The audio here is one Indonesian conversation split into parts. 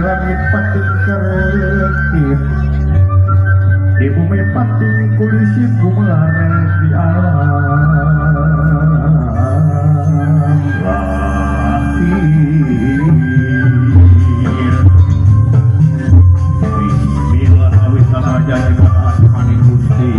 langit pating kerekit di bumi pating kulisi bumelarek di alam lahir bismillah awis tanaja nyebat asmani gusti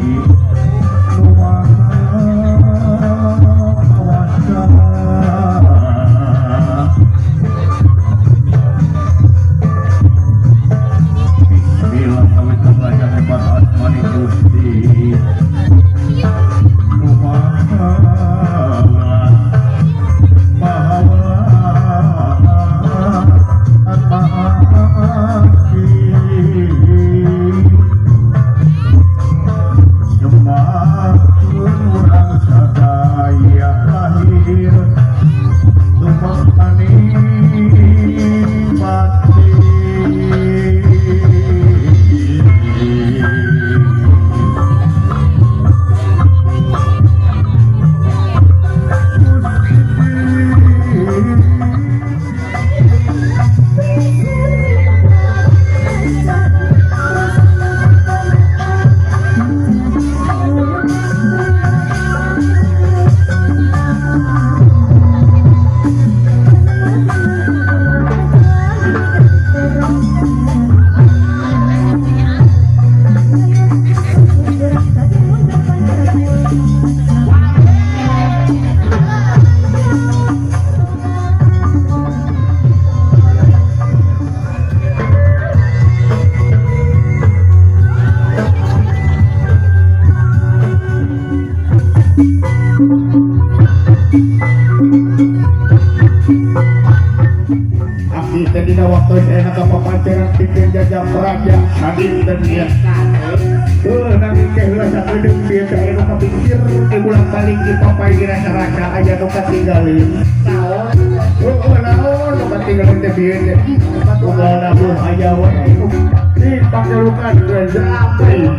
Dina waktu saya nak papacaran pikir jajah praja hadir dan dia nanti kehilangan satu deng dia saya nu kapikir bulan balik di papai rasa-rasa aja nu katinggalin naon nu katinggalin teh bieu teh unggal nabuh aya wae di pangelukan rezeki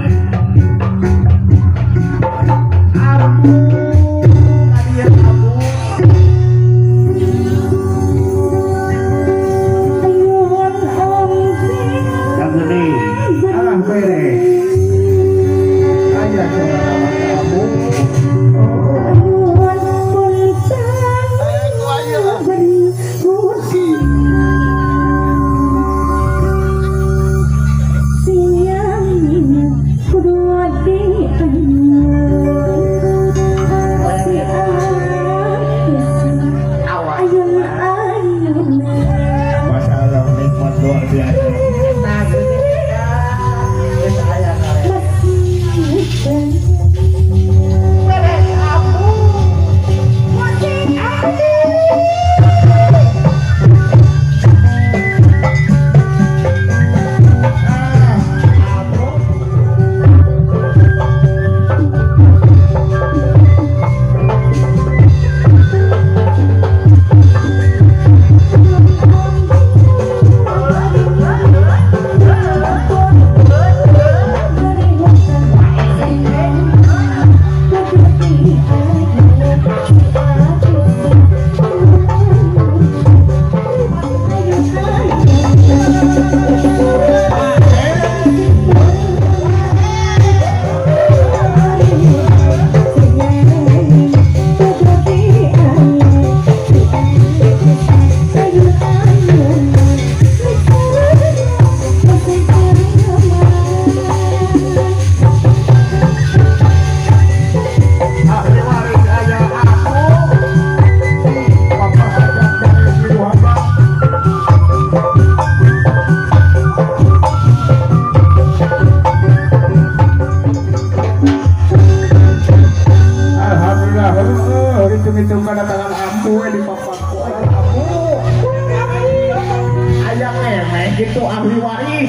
gitu ahli waris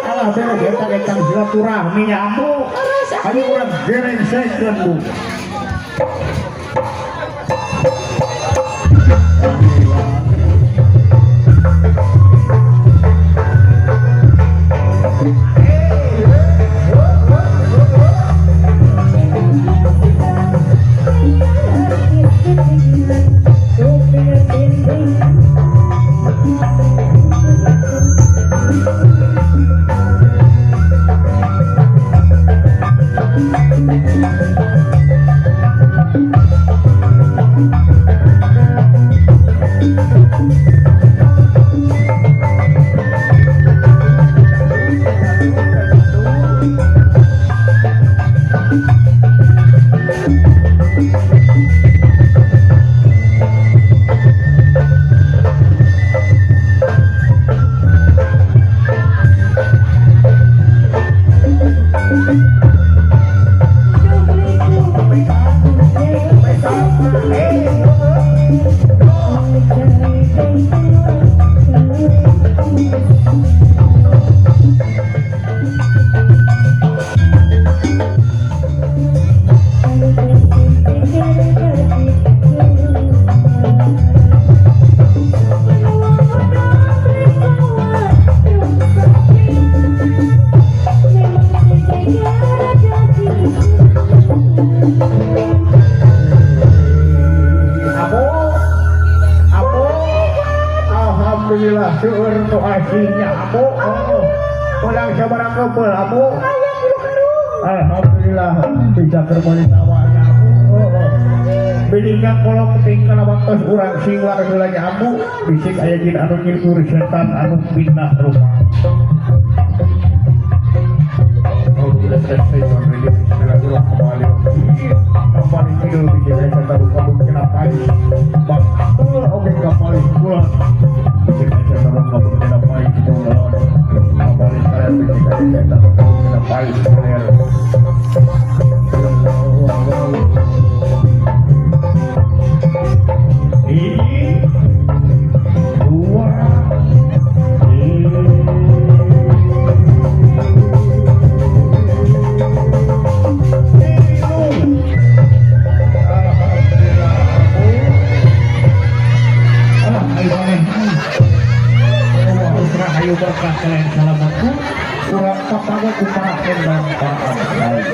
alah beres eta silaturahminya ambu ayo urang gerengskeun bu ulah seueur tu aslinya amu. Ulang sabarang keupeuh amu. Alhamdulillah bisa kembali tawarna amu. Bilinga kolong tingkal waktos urang singwar heula nya amu bisik aya jin anu ngilur setan anu pindah rumah. Sudah selesai rilis Bismillahirrahmanirrahim kembali tidur bisa saya taruh kabut kenapa bang oke kembali pulang bisa saya taruh kabut kenapa kembali kalian bisa saya taruh kabut kenapa ini dua ayo berkah kalian salamatku kurang papago kumarahin dan papago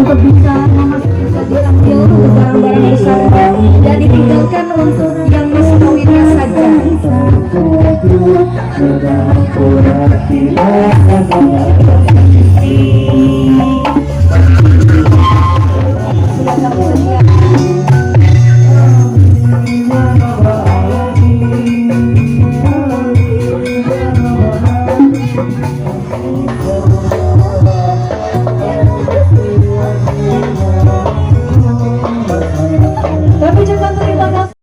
untuk bisa diambil barang-barang besar dan ditinggalkan untuk